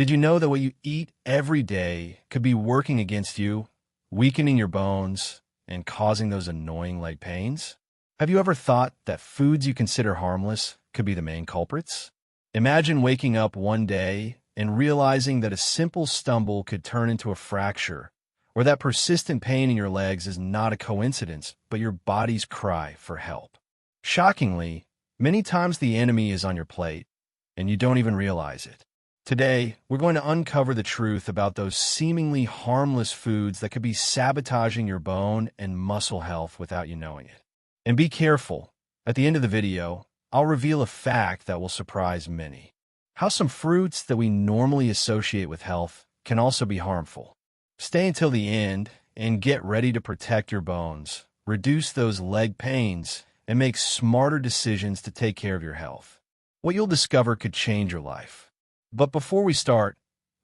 Did you know that what you eat every day could be working against you, weakening your bones, and causing those annoying leg pains? Have you ever thought that foods you consider harmless could be the main culprits? Imagine waking up one day and realizing that a simple stumble could turn into a fracture, or that persistent pain in your legs is not a coincidence, but your body's cry for help. Shockingly, many times the enemy is on your plate, and you don't even realize it. Today, we're going to uncover the truth about those seemingly harmless foods that could be sabotaging your bone and muscle health without you knowing it. And be careful. At the end of the video, I'll reveal a fact that will surprise many. How some fruits that we normally associate with health can also be harmful. Stay until the end and get ready to protect your bones, reduce those leg pains, and make smarter decisions to take care of your health. What you'll discover could change your life. But before we start,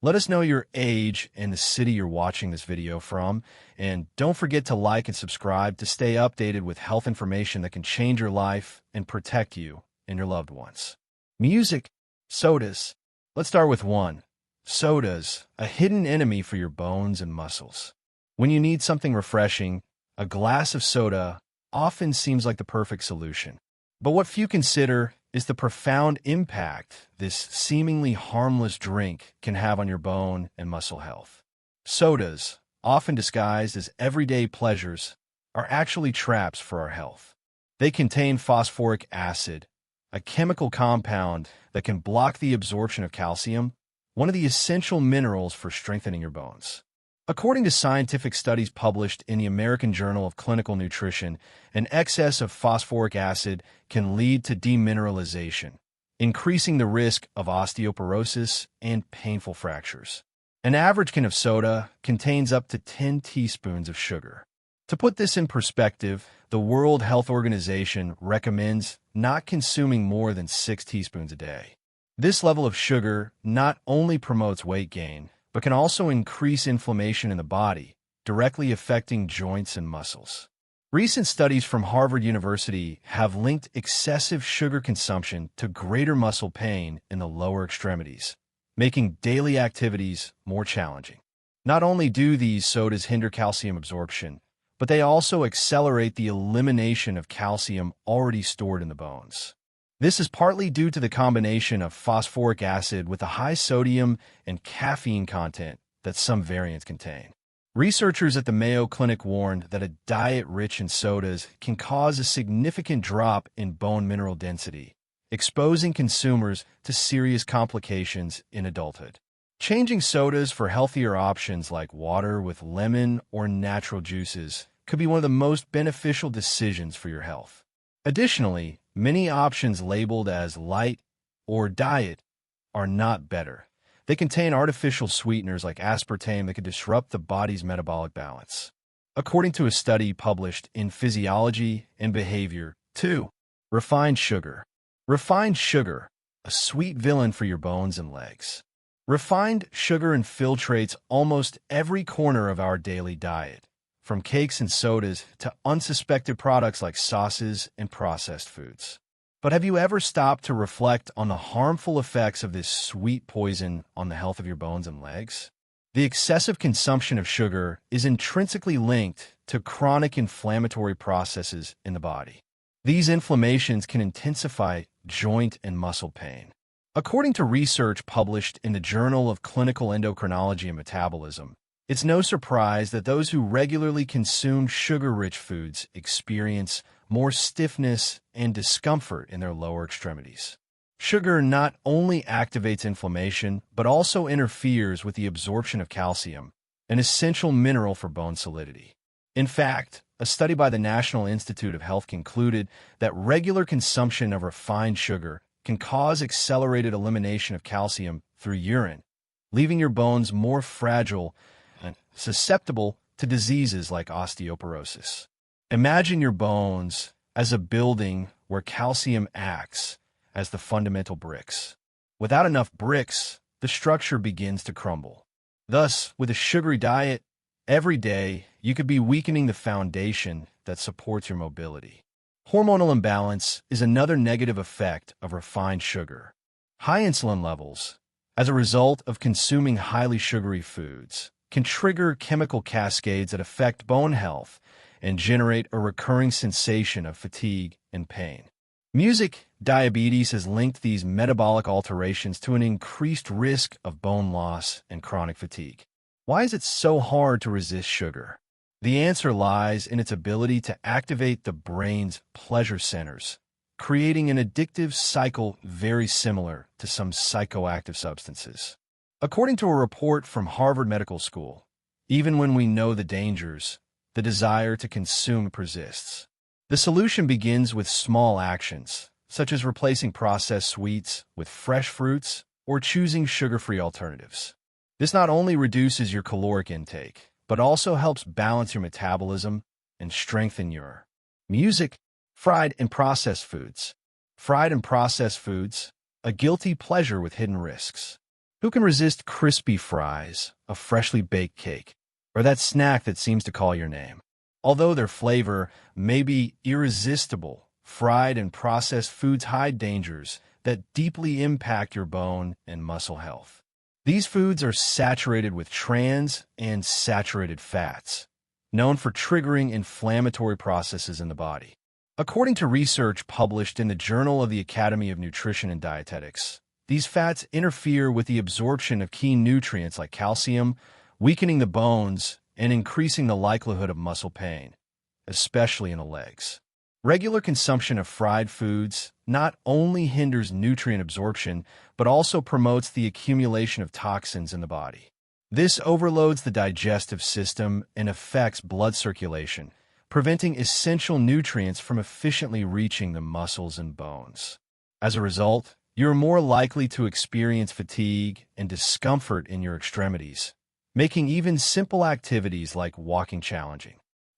let us know your age and the city you're watching this video from, and don't forget to like and subscribe to stay updated with health information that can change your life and protect you and your loved ones. Music, sodas. Let's start with one. Sodas, a hidden enemy for your bones and muscles. When you need something refreshing, a glass of soda often seems like the perfect solution. But what few consider is the profound impact this seemingly harmless drink can have on your bone and muscle health. Sodas, often disguised as everyday pleasures, are actually traps for our health. They contain phosphoric acid, a chemical compound that can block the absorption of calcium, one of the essential minerals for strengthening your bones. According to scientific studies published in the American Journal of Clinical Nutrition, an excess of phosphoric acid can lead to demineralization, increasing the risk of osteoporosis and painful fractures. An average can of soda contains up to 10 teaspoons of sugar. To put this in perspective, the World Health Organization recommends not consuming more than 6 teaspoons a day. This level of sugar not only promotes weight gain, but can also increase inflammation in the body, directly affecting joints and muscles. Recent studies from Harvard University have linked excessive sugar consumption to greater muscle pain in the lower extremities, making daily activities more challenging. Not only do these sodas hinder calcium absorption, but they also accelerate the elimination of calcium already stored in the bones. This is partly due to the combination of phosphoric acid with the high sodium and caffeine content that some variants contain. Researchers at the Mayo Clinic warned that a diet rich in sodas can cause a significant drop in bone mineral density, exposing consumers to serious complications in adulthood. Changing sodas for healthier options like water with lemon or natural juices could be one of the most beneficial decisions for your health. Additionally, many options labeled as light or diet are not better. They contain artificial sweeteners like aspartame that can disrupt the body's metabolic balance. According to a study published in Physiology and Behavior, 2. Refined sugar. Refined sugar, a sweet villain for your bones and legs. Refined sugar infiltrates almost every corner of our daily diet, from cakes and sodas to unsuspected products like sauces and processed foods. But have you ever stopped to reflect on the harmful effects of this sweet poison on the health of your bones and legs? The excessive consumption of sugar is intrinsically linked to chronic inflammatory processes in the body. These inflammations can intensify joint and muscle pain. According to research published in the Journal of Clinical Endocrinology and Metabolism, it's no surprise that those who regularly consume sugar-rich foods experience more stiffness and discomfort in their lower extremities. Sugar not only activates inflammation, but also interferes with the absorption of calcium, an essential mineral for bone solidity. In fact, a study by the National Institute of Health concluded that regular consumption of refined sugar can cause accelerated elimination of calcium through urine, leaving your bones more fragile and susceptible to diseases like osteoporosis. Imagine your bones as a building where calcium acts as the fundamental bricks. Without enough bricks, the structure begins to crumble. Thus, with a sugary diet, every day you could be weakening the foundation that supports your mobility. Hormonal imbalance is another negative effect of refined sugar. High insulin levels, as a result of consuming highly sugary foods, can trigger chemical cascades that affect bone health and generate a recurring sensation of fatigue and pain. Music diabetes has linked these metabolic alterations to an increased risk of bone loss and chronic fatigue. Why is it so hard to resist sugar? The answer lies in its ability to activate the brain's pleasure centers, creating an addictive cycle very similar to some psychoactive substances. According to a report from Harvard Medical School, even when we know the dangers, the desire to consume persists. The solution begins with small actions, such as replacing processed sweets with fresh fruits or choosing sugar-free alternatives. This not only reduces your caloric intake, but also helps balance your metabolism and strengthen your music. Fried and processed foods. Fried and processed foods, a guilty pleasure with hidden risks. Who can resist crispy fries, a freshly baked cake, or that snack that seems to call your name? Although their flavor may be irresistible, fried and processed foods hide dangers that deeply impact your bone and muscle health. These foods are saturated with trans and saturated fats, known for triggering inflammatory processes in the body. According to research published in the Journal of the Academy of Nutrition and Dietetics, these fats interfere with the absorption of key nutrients like calcium, weakening the bones and increasing the likelihood of muscle pain, especially in the legs. Regular consumption of fried foods not only hinders nutrient absorption, but also promotes the accumulation of toxins in the body. This overloads the digestive system and affects blood circulation, preventing essential nutrients from efficiently reaching the muscles and bones. As a result, you're more likely to experience fatigue and discomfort in your extremities, making even simple activities like walking challenging.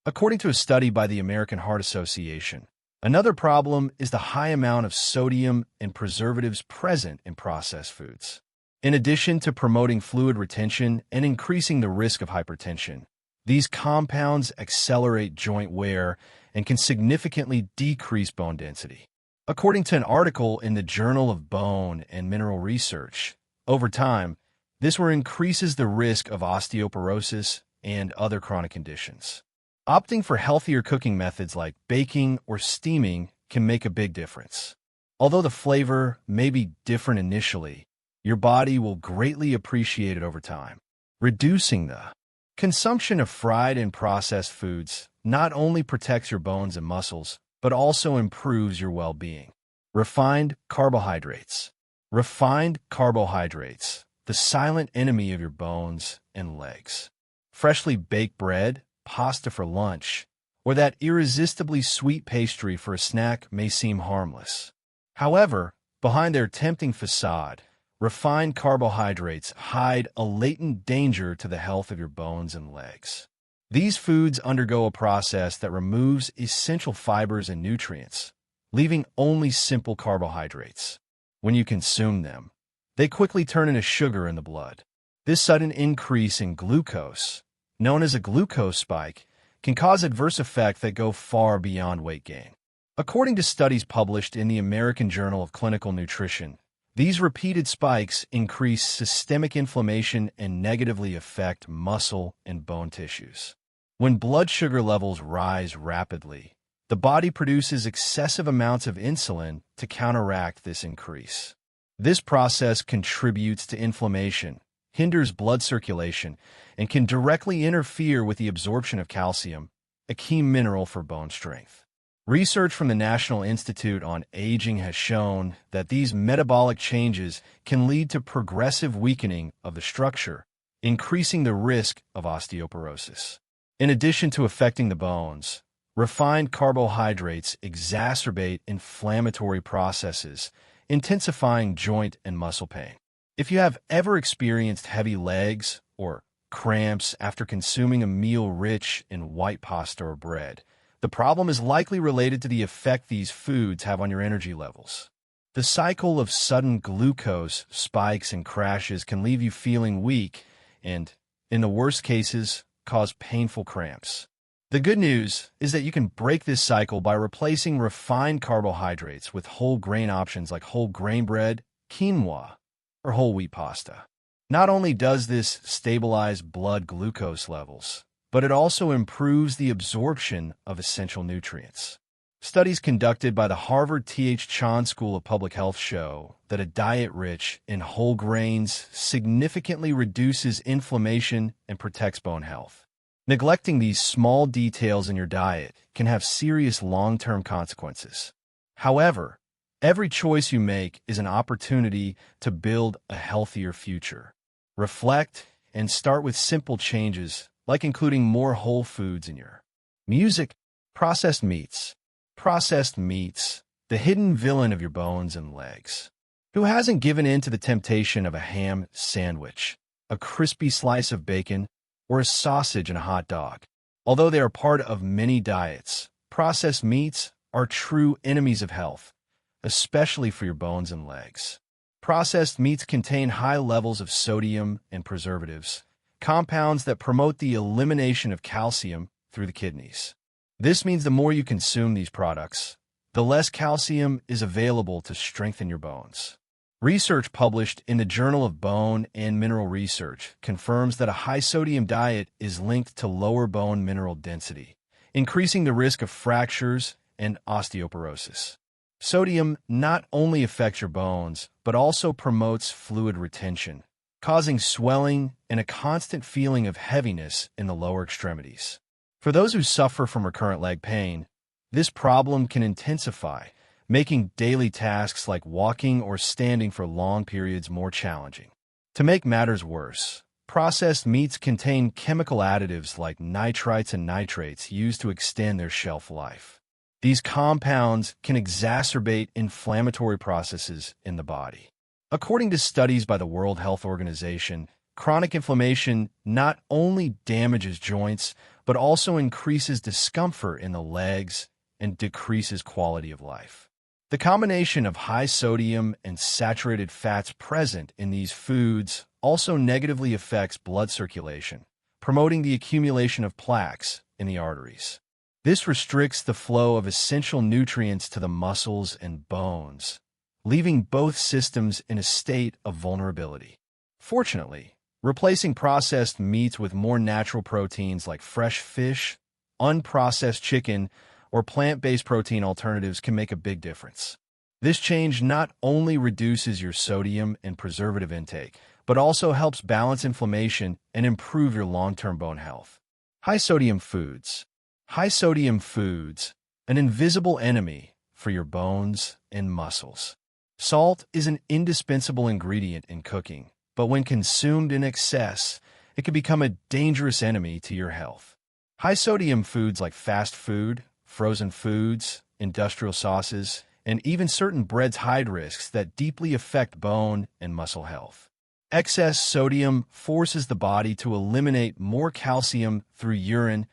According to a study by the American Heart Association, another problem is the high amount of sodium and preservatives present in processed foods. In addition to promoting fluid retention and increasing the risk of hypertension, these compounds accelerate joint wear and can significantly decrease bone density. According to an article in the Journal of Bone and Mineral Research, over time, this increases the risk of osteoporosis and other chronic conditions. Opting for healthier cooking methods like baking or steaming can make a big difference. Although the flavor may be different initially, your body will greatly appreciate it over time. Reducing the consumption of fried and processed foods not only protects your bones and muscles, but also improves your well-being. Refined carbohydrates. Refined carbohydrates, the silent enemy of your bones and legs. Freshly baked bread, pasta for lunch, or that irresistibly sweet pastry for a snack may seem harmless. However, behind their tempting facade, refined carbohydrates hide a latent danger to the health of your bones and legs. These foods undergo a process that removes essential fibers and nutrients, leaving only simple carbohydrates. When you consume them, they quickly turn into sugar in the blood. This sudden increase in glucose, known as a glucose spike, can cause adverse effects that go far beyond weight gain. According to studies published in the American Journal of Clinical Nutrition, these repeated spikes increase systemic inflammation and negatively affect muscle and bone tissues. When blood sugar levels rise rapidly, the body produces excessive amounts of insulin to counteract this increase. This process contributes to inflammation, hinders blood circulation, and can directly interfere with the absorption of calcium, a key mineral for bone strength. Research from the National Institute on Aging has shown that these metabolic changes can lead to progressive weakening of the structure, increasing the risk of osteoporosis. In addition to affecting the bones, refined carbohydrates exacerbate inflammatory processes, intensifying joint and muscle pain. If you have ever experienced heavy legs or cramps after consuming a meal rich in white pasta or bread, the problem is likely related to the effect these foods have on your energy levels. The cycle of sudden glucose spikes and crashes can leave you feeling weak and, in the worst cases, cause painful cramps. The good news is that you can break this cycle by replacing refined carbohydrates with whole grain options like whole grain bread, quinoa, or whole wheat pasta. Not only does this stabilize blood glucose levels, but it also improves the absorption of essential nutrients. Studies conducted by the Harvard T.H. Chan School of Public Health show that a diet rich in whole grains significantly reduces inflammation and protects bone health. Neglecting these small details in your diet can have serious long-term consequences. However, every choice you make is an opportunity to build a healthier future. Reflect and start with simple changes, like including more whole foods in your music. Processed meats. Processed meats, the hidden villain of your bones and legs. Who hasn't given in to the temptation of a ham sandwich, a crispy slice of bacon, or a sausage in a hot dog? Although they are part of many diets, processed meats are true enemies of health, especially for your bones and legs. Processed meats contain high levels of sodium and preservatives, compounds that promote the elimination of calcium through the kidneys. This means the more you consume these products, the less calcium is available to strengthen your bones. Research published in the Journal of Bone and Mineral Research confirms that a high-sodium diet is linked to lower bone mineral density, increasing the risk of fractures and osteoporosis. Sodium not only affects your bones, but also promotes fluid retention, causing swelling and a constant feeling of heaviness in the lower extremities. For those who suffer from recurrent leg pain, this problem can intensify, making daily tasks like walking or standing for long periods more challenging. To make matters worse, processed meats contain chemical additives like nitrites and nitrates used to extend their shelf life. These compounds can exacerbate inflammatory processes in the body. According to studies by the World Health Organization, chronic inflammation not only damages joints, but also increases discomfort in the legs and decreases quality of life. The combination of high sodium and saturated fats present in these foods also negatively affects blood circulation, promoting the accumulation of plaques in the arteries. This restricts the flow of essential nutrients to the muscles and bones, leaving both systems in a state of vulnerability. Fortunately, replacing processed meats with more natural proteins like fresh fish, unprocessed chicken, or plant-based protein alternatives can make a big difference. This change not only reduces your sodium and preservative intake, but also helps balance inflammation and improve your long-term bone health. High-sodium foods. High-sodium foods, an invisible enemy for your bones and muscles. Salt is an indispensable ingredient in cooking, but when consumed in excess, it can become a dangerous enemy to your health. High-sodium foods like fast food, frozen foods, industrial sauces, and even certain breads hide risks that deeply affect bone and muscle health. Excess sodium forces the body to eliminate more calcium through urine,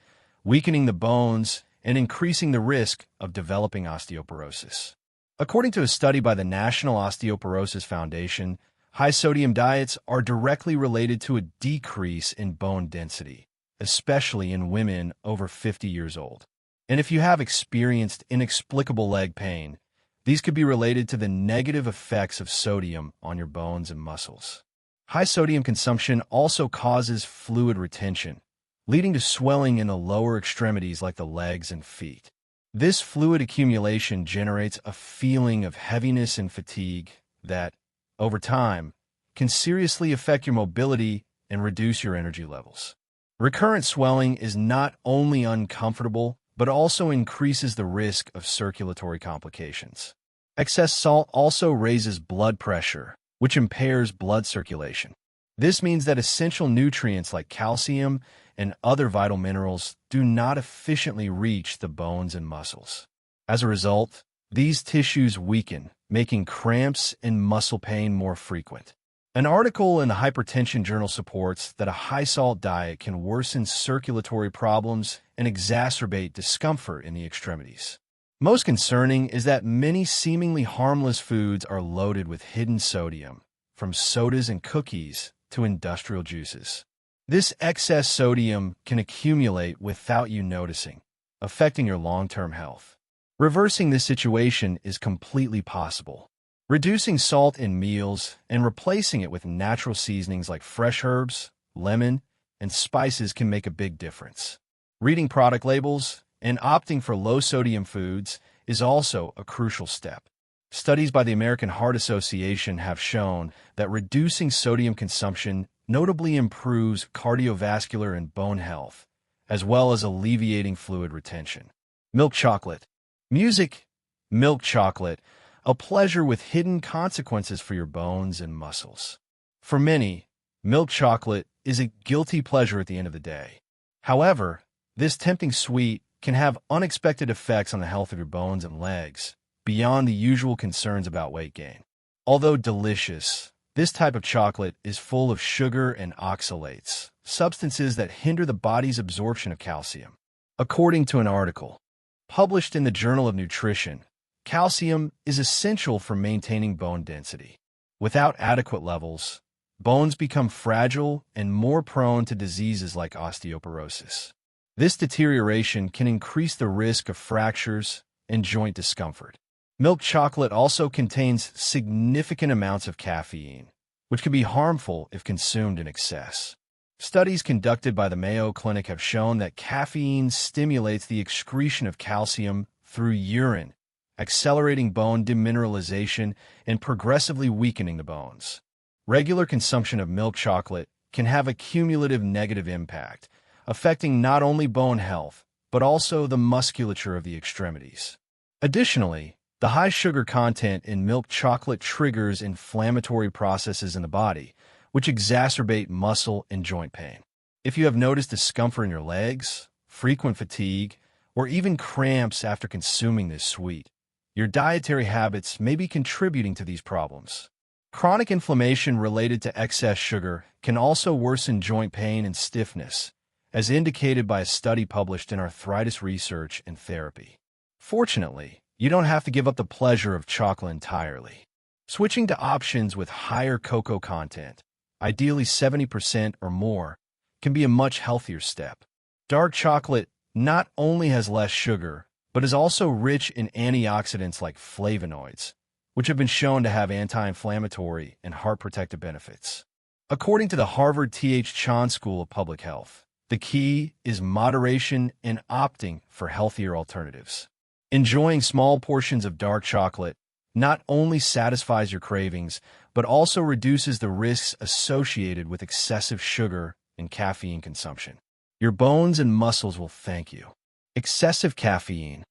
weakening the bones and increasing the risk of developing osteoporosis. According to a study by the National Osteoporosis Foundation, high-sodium diets are directly related to a decrease in bone density, especially in women over 50 years old. And if you have experienced inexplicable leg pain, these could be related to the negative effects of sodium on your bones and muscles. High-sodium consumption also causes fluid retention, leading to swelling in the lower extremities like the legs and feet. This fluid accumulation generates a feeling of heaviness and fatigue that, over time, can seriously affect your mobility and reduce your energy levels. Recurrent swelling is not only uncomfortable, but also increases the risk of circulatory complications. Excess salt also raises blood pressure, which impairs blood circulation. This means that essential nutrients like calcium and other vital minerals do not efficiently reach the bones and muscles. As a result, these tissues weaken, making cramps and muscle pain more frequent. An article in the Hypertension Journal supports that a high-salt diet can worsen circulatory problems and exacerbate discomfort in the extremities. Most concerning is that many seemingly harmless foods are loaded with hidden sodium, from sodas and cookies to industrial juices. This excess sodium can accumulate without you noticing, affecting your long-term health. Reversing this situation is completely possible. Reducing salt in meals and replacing it with natural seasonings like fresh herbs, lemon, and spices can make a big difference. Reading product labels and opting for low-sodium foods is also a crucial step. Studies by the American Heart Association have shown that reducing sodium consumption notably improves cardiovascular and bone health, as well as alleviating fluid retention. Milk chocolate. Milk chocolate, a pleasure with hidden consequences for your bones and muscles. For many, milk chocolate is a guilty pleasure at the end of the day. However, this tempting sweet can have unexpected effects on the health of your bones and legs, beyond the usual concerns about weight gain. Although delicious, this type of chocolate is full of sugar and oxalates, substances that hinder the body's absorption of calcium. According to an article published in the Journal of Nutrition, calcium is essential for maintaining bone density. Without adequate levels, bones become fragile and more prone to diseases like osteoporosis. This deterioration can increase the risk of fractures and joint discomfort. Milk chocolate also contains significant amounts of caffeine, which can be harmful if consumed in excess. Studies conducted by the Mayo Clinic have shown that caffeine stimulates the excretion of calcium through urine, accelerating bone demineralization and progressively weakening the bones. Regular consumption of milk chocolate can have a cumulative negative impact, affecting not only bone health, but also the musculature of the extremities. Additionally, the high sugar content in milk chocolate triggers inflammatory processes in the body, which exacerbate muscle and joint pain. If you have noticed discomfort in your legs, frequent fatigue, or even cramps after consuming this sweet, your dietary habits may be contributing to these problems. Chronic inflammation related to excess sugar can also worsen joint pain and stiffness, as indicated by a study published in Arthritis Research and Therapy. Fortunately, you don't have to give up the pleasure of chocolate entirely. Switching to options with higher cocoa content, ideally 70% or more, can be a much healthier step. Dark chocolate not only has less sugar, but is also rich in antioxidants like flavonoids, which have been shown to have anti-inflammatory and heart protective benefits. According to the Harvard T.H. Chan School of Public Health, the key is moderation and opting for healthier alternatives. Enjoying small portions of dark chocolate not only satisfies your cravings, but also reduces the risks associated with excessive sugar and caffeine consumption. Your bones and muscles will thank you. Excessive caffeine,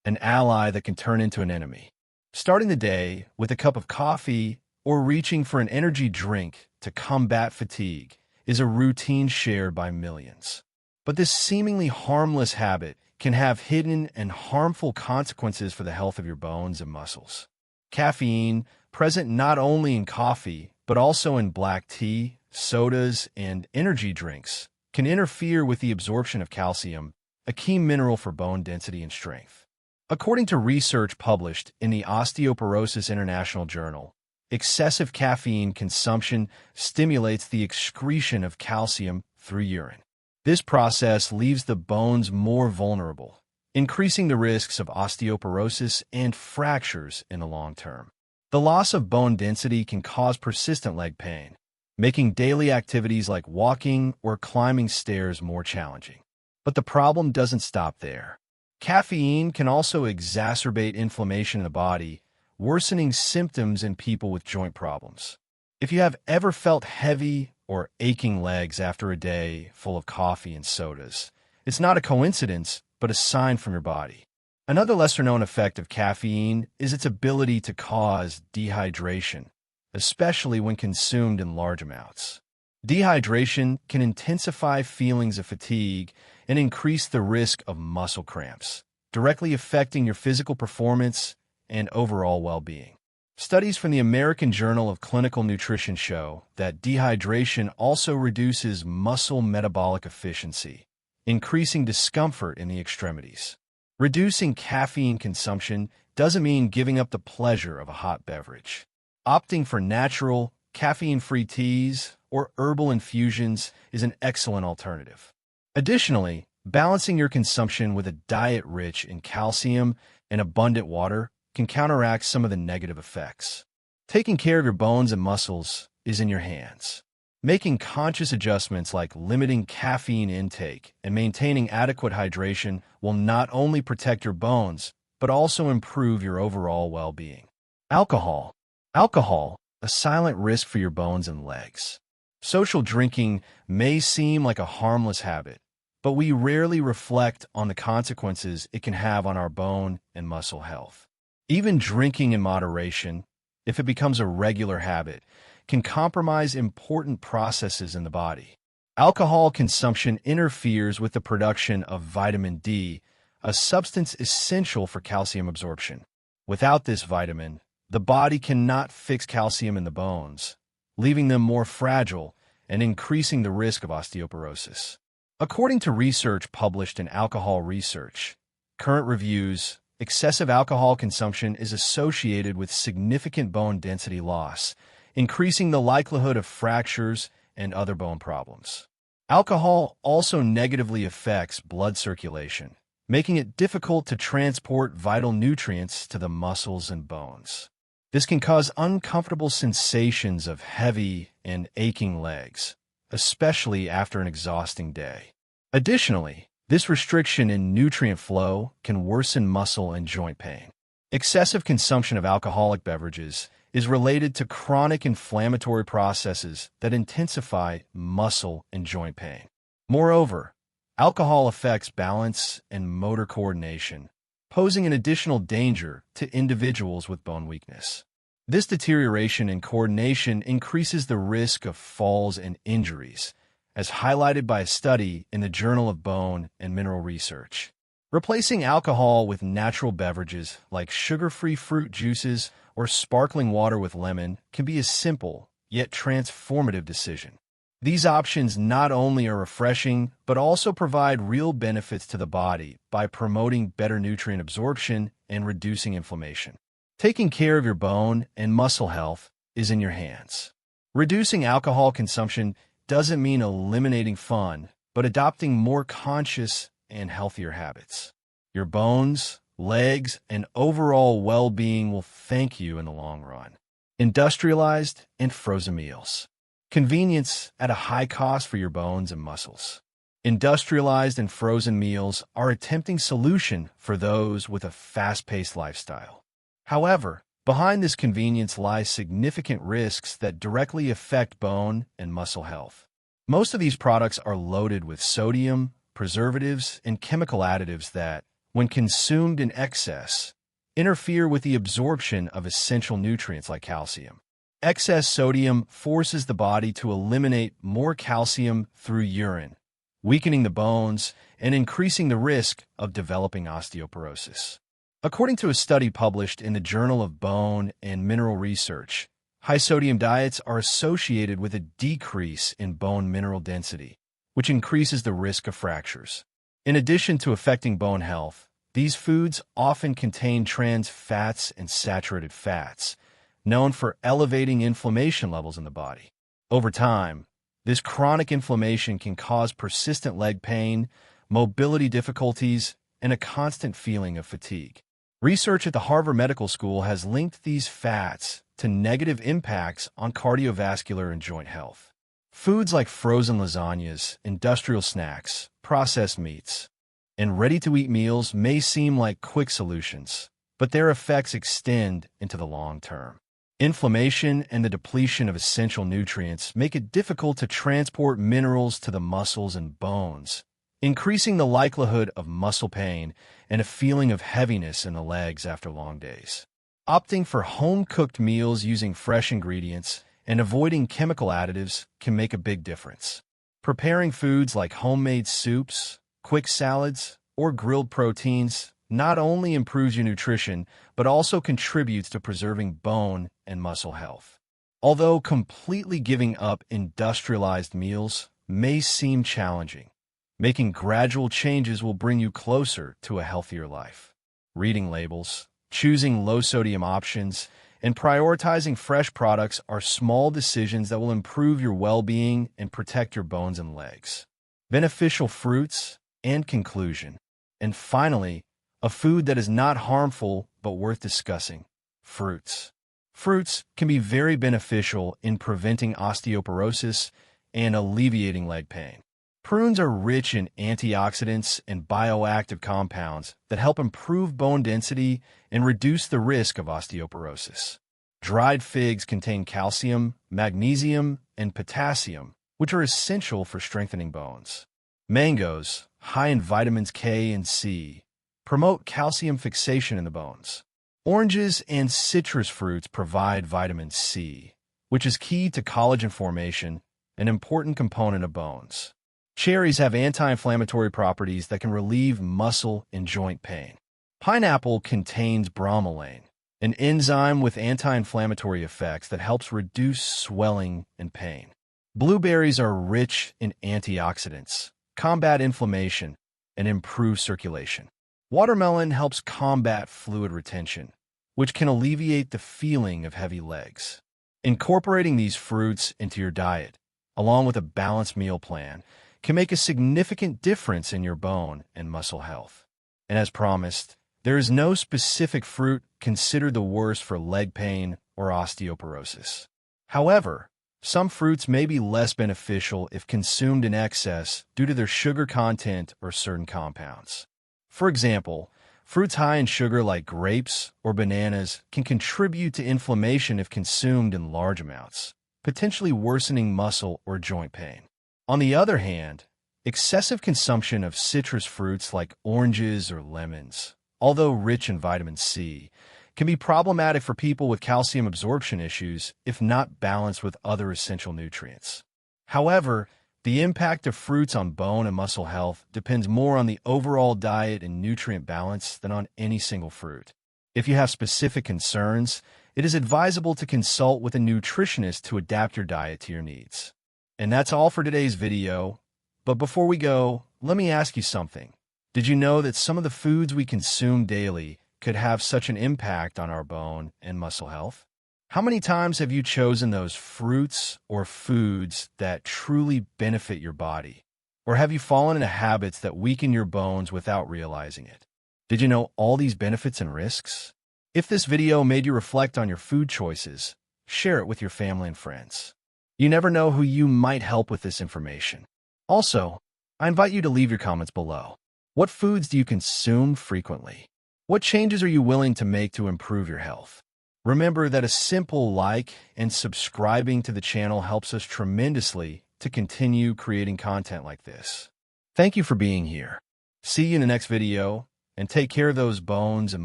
an ally that can turn into an enemy. Starting the day with a cup of coffee or reaching for an energy drink to combat fatigue is a routine shared by millions. But this seemingly harmless habit can have hidden and harmful consequences for the health of your bones and muscles. Caffeine, present not only in coffee, but also in black tea, sodas, and energy drinks, can interfere with the absorption of calcium, a key mineral for bone density and strength. According to research published in the Osteoporosis International Journal, excessive caffeine consumption stimulates the excretion of calcium through urine. This process leaves the bones more vulnerable, increasing the risks of osteoporosis and fractures in the long term. The loss of bone density can cause persistent leg pain, making daily activities like walking or climbing stairs more challenging. But the problem doesn't stop there. Caffeine can also exacerbate inflammation in the body, worsening symptoms in people with joint problems. If you have ever felt heavy or aching legs after a day full of coffee and sodas, it's not a coincidence, but a sign from your body. Another lesser-known effect of caffeine is its ability to cause dehydration, especially when consumed in large amounts. Dehydration can intensify feelings of fatigue and increase the risk of muscle cramps, directly affecting your physical performance and overall well-being. Studies from the American Journal of Clinical Nutrition show that dehydration also reduces muscle metabolic efficiency, increasing discomfort in the extremities. Reducing caffeine consumption doesn't mean giving up the pleasure of a hot beverage. Opting for natural, caffeine-free teas or herbal infusions is an excellent alternative. Additionally, balancing your consumption with a diet rich in calcium and abundant water can counteract some of the negative effects. Taking care of your bones and muscles is in your hands. Making conscious adjustments like limiting caffeine intake and maintaining adequate hydration will not only protect your bones, but also improve your overall well-being. Alcohol. Alcohol, a silent risk for your bones and legs. Social drinking may seem like a harmless habit, but we rarely reflect on the consequences it can have on our bone and muscle health. Even drinking in moderation, if it becomes a regular habit, can compromise important processes in the body. Alcohol consumption interferes with the production of vitamin D, a substance essential for calcium absorption. Without this vitamin, the body cannot fix calcium in the bones, leaving them more fragile and increasing the risk of osteoporosis. According to research published in Alcohol Research, Current Reviews, excessive alcohol consumption is associated with significant bone density loss, increasing the likelihood of fractures and other bone problems. Alcohol also negatively affects blood circulation, making it difficult to transport vital nutrients to the muscles and bones. This can cause uncomfortable sensations of heavy and aching legs, especially after an exhausting day. Additionally, this restriction in nutrient flow can worsen muscle and joint pain. Excessive consumption of alcoholic beverages is related to chronic inflammatory processes that intensify muscle and joint pain. Moreover, alcohol affects balance and motor coordination, posing an additional danger to individuals with bone weakness. This deterioration in coordination increases the risk of falls and injuries, as highlighted by a study in the Journal of Bone and Mineral Research. Replacing alcohol with natural beverages like sugar-free fruit juices or sparkling water with lemon can be a simple, yet transformative decision. These options not only are refreshing, but also provide real benefits to the body by promoting better nutrient absorption and reducing inflammation. Taking care of your bone and muscle health is in your hands. Reducing alcohol consumption doesn't mean eliminating fun, but adopting more conscious and healthier habits. Your bones, legs, and overall well-being will thank you in the long run. Industrialized and frozen meals. Convenience at a high cost for your bones and muscles. Industrialized and frozen meals are a tempting solution for those with a fast-paced lifestyle. However, behind this convenience lies significant risks that directly affect bone and muscle health. Most of these products are loaded with sodium, preservatives, and chemical additives that, when consumed in excess, interfere with the absorption of essential nutrients like calcium. Excess sodium forces the body to eliminate more calcium through urine, weakening the bones and increasing the risk of developing osteoporosis. According to a study published in the Journal of Bone and Mineral Research, high-sodium diets are associated with a decrease in bone mineral density, which increases the risk of fractures. In addition to affecting bone health, these foods often contain trans fats and saturated fats, known for elevating inflammation levels in the body. Over time, this chronic inflammation can cause persistent leg pain, mobility difficulties, and a constant feeling of fatigue. Research at the Harvard Medical School has linked these fats to negative impacts on cardiovascular and joint health. Foods like frozen lasagnas, industrial snacks, processed meats, and ready-to-eat meals may seem like quick solutions, but their effects extend into the long term. Inflammation and the depletion of essential nutrients make it difficult to transport minerals to the muscles and bones, increasing the likelihood of muscle pain and a feeling of heaviness in the legs after long days. Opting for home-cooked meals using fresh ingredients and avoiding chemical additives can make a big difference. Preparing foods like homemade soups, quick salads, or grilled proteins not only improves your nutrition, but also contributes to preserving bone and muscle health. Although completely giving up industrialized meals may seem challenging, making gradual changes will bring you closer to a healthier life. Reading labels, choosing low-sodium options, and prioritizing fresh products are small decisions that will improve your well-being and protect your bones and legs. Beneficial fruits and conclusion. And finally, A food that is not harmful but worth discussing: fruits. Fruits can be very beneficial in preventing osteoporosis and alleviating leg pain. Prunes are rich in antioxidants and bioactive compounds that help improve bone density and reduce the risk of osteoporosis. Dried figs contain calcium, magnesium, and potassium, which are essential for strengthening bones. Mangoes, high in vitamins K and C, promote calcium fixation in the bones. Oranges and citrus fruits provide vitamin C, which is key to collagen formation, an important component of bones. Cherries have anti-inflammatory properties that can relieve muscle and joint pain. Pineapple contains bromelain, an enzyme with anti-inflammatory effects that helps reduce swelling and pain. Blueberries are rich in antioxidants, combat inflammation, and improve circulation. Watermelon helps combat fluid retention, which can alleviate the feeling of heavy legs. Incorporating these fruits into your diet, along with a balanced meal plan, can make a significant difference in your bone and muscle health. And as promised, there is no specific fruit considered the worst for leg pain or osteoporosis. However, some fruits may be less beneficial if consumed in excess due to their sugar content or certain compounds. For example, fruits high in sugar like grapes or bananas can contribute to inflammation if consumed in large amounts, potentially worsening muscle or joint pain. On the other hand, excessive consumption of citrus fruits like oranges or lemons, although rich in vitamin C, can be problematic for people with calcium absorption issues if not balanced with other essential nutrients. However, the impact of fruits on bone and muscle health depends more on the overall diet and nutrient balance than on any single fruit. If you have specific concerns, it is advisable to consult with a nutritionist to adapt your diet to your needs. And that's all for today's video. But before we go, let me ask you something. Did you know that some of the foods we consume daily could have such an impact on our bone and muscle health? How many times have you chosen those fruits or foods that truly benefit your body? Or have you fallen into habits that weaken your bones without realizing it? Did you know all these benefits and risks? If this video made you reflect on your food choices, share it with your family and friends. You never know who you might help with this information. Also, I invite you to leave your comments below. What foods do you consume frequently? What changes are you willing to make to improve your health? Remember that a simple like and subscribing to the channel helps us tremendously to continue creating content like this. Thank you for being here. See you in the next video, and take care of those bones and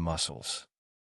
muscles.